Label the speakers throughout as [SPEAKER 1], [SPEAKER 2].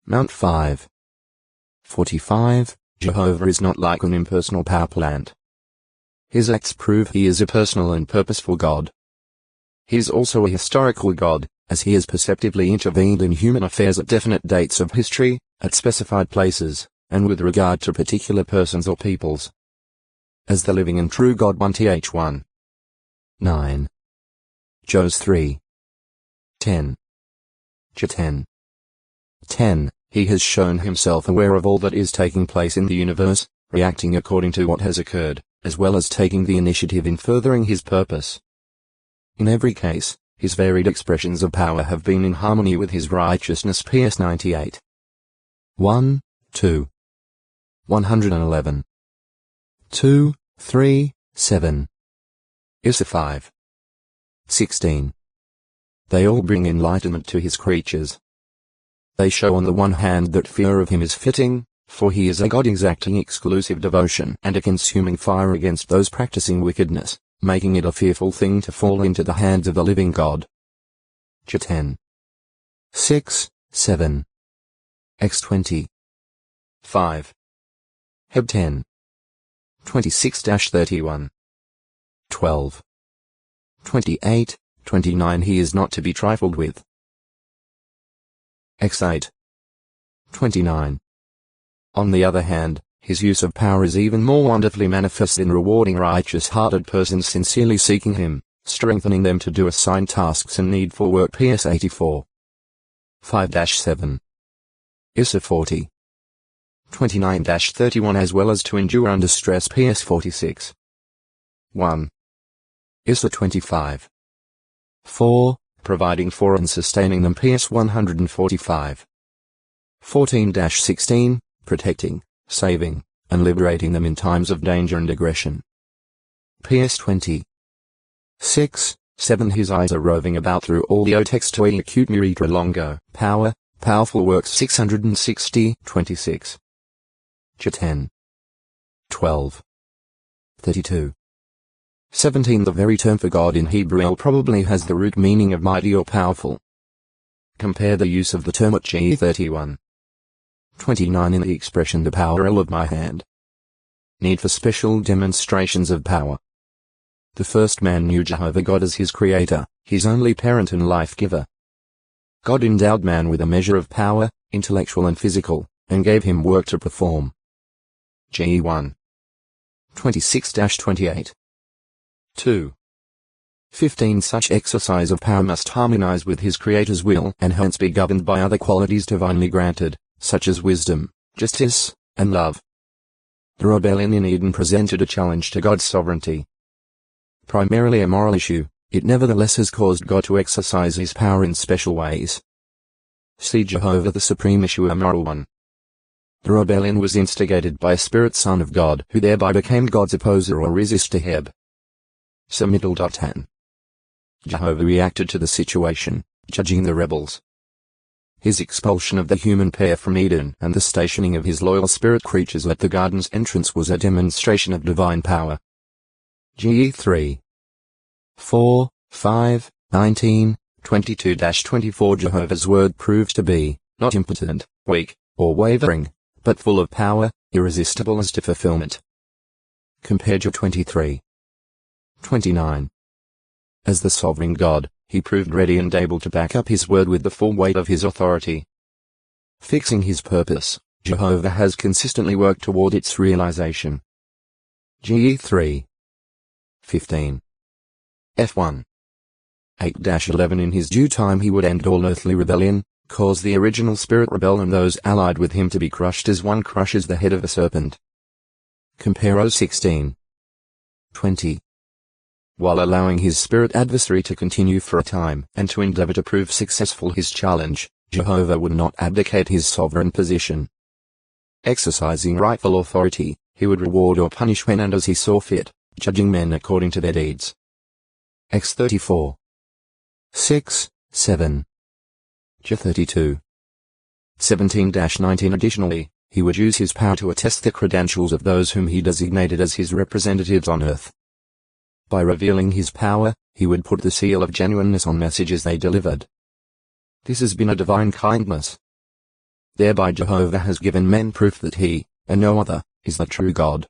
[SPEAKER 1] Mount 5. 45. Jehovah is not like an impersonal power plant. His acts prove he is a personal and purposeful God. He is also a historical God, as he has perceptively intervened in human affairs at definite dates of history, at specified places, and with regard to particular persons or peoples. As the living and true God 1th 1. 9. Jos 3. 10. Ch 10. 10. He has shown himself aware of all that is taking place in the universe, reacting according to what has occurred, as well as taking the initiative in furthering his purpose. In every case, his varied expressions of power have been in harmony with his righteousness. PS 98. 1, 2. 111. 2, 3, 7. Issa 5. 16. They all bring enlightenment to his creatures. They show on the one hand that fear of him is fitting, for he is a God exacting exclusive devotion and a consuming fire against those practicing wickedness, making it a fearful thing to fall into the hands of the living God. Ch 10. 6, 7. X 20. 5. Heb 10. 26-31. 12. 28, 29. He is not to be trifled with. X 8. 29. On the other hand, his use of power is even more wonderfully manifest in rewarding righteous-hearted persons sincerely seeking him, strengthening them to do assigned tasks and needful work. PS 84. 5-7. Issa 40. 29-31 as well as to endure under stress. PS 46. 1. Issa 25. 4. Providing for and sustaining them. PS 145. 14-16. Protecting, saving, and liberating them in times of danger and aggression. PS 20. 6, 7. His eyes are roving about through all the textoi acute miritra longo. Power, powerful works. 660, 26. Ch 10. 12. 32. 17. The very term for God in Hebrew probably has the root meaning of mighty or powerful. Compare the use of the term at G 31. 29 in the expression the power of my hand. Need for special demonstrations of power. The first man knew Jehovah God as his creator, his only parent and life-giver. God endowed man with a measure of power, intellectual and physical, and gave him work to perform. G 1. 26-28. 2. 15. Such exercise of power must harmonize with his creator's will and hence be governed by other qualities divinely granted, such as wisdom, justice, and love. The rebellion in Eden presented a challenge to God's sovereignty. Primarily a moral issue, it nevertheless has caused God to exercise his power in special ways. See Jehovah the Supreme issue a moral one. The rebellion was instigated by a spirit son of God who thereby became God's opposer or resistor Heb. Samiddle.10. Jehovah reacted to the situation, judging the rebels. His expulsion of the human pair from Eden and the stationing of his loyal spirit creatures at the garden's entrance was a demonstration of divine power. Ge 3. 4, 5, 19, 22-24. Jehovah's word proves to be, not impotent, weak, or wavering, but full of power, irresistible as to fulfillment. Compare Job 23. 29. As the sovereign God, he proved ready and able to back up his word with the full weight of his authority. Fixing his purpose, Jehovah has consistently worked toward its realization. Ge 3. 15. F1. 8-11. In his due time he would end all earthly rebellion, cause the original spirit rebel and those allied with him to be crushed as one crushes the head of a serpent. Compare O 16. 20. While allowing his spirit adversary to continue for a time and to endeavor to prove successful his challenge, Jehovah would not abdicate his sovereign position. Exercising rightful authority, he would reward or punish when and as he saw fit, judging men according to their deeds. X 34. 6, 7. Ch 32. 17-19. Additionally, he would use his power to attest the credentials of those whom he designated as his representatives on earth. By revealing his power, he would put the seal of genuineness on messages they delivered. This has been a divine kindness. Thereby Jehovah has given men proof that he, and no other, is the true God.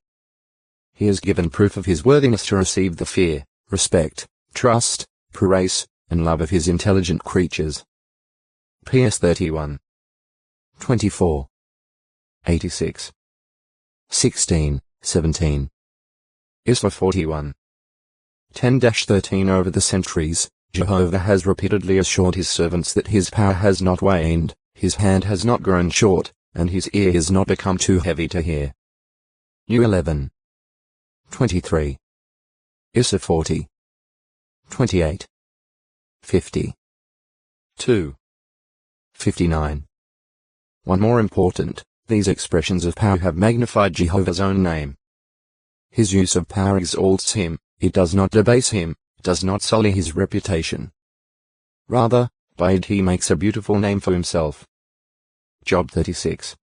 [SPEAKER 1] He has given proof of his worthiness to receive the fear, respect, trust, praise, and love of his intelligent creatures. PS 31. 24. 86. 16, 17. Isra 41. 10-13 Over the centuries, Jehovah has repeatedly assured his servants that his power has not waned, his hand has not grown short, and his ear is not become too heavy to hear. U11. 23. Isra 40. 28. 50. 2. 59. One more important, these expressions of power have magnified Jehovah's own name. His use of power exalts him, it does not debase him, does not sully his reputation. Rather, by it he makes a beautiful name for himself. Job 36.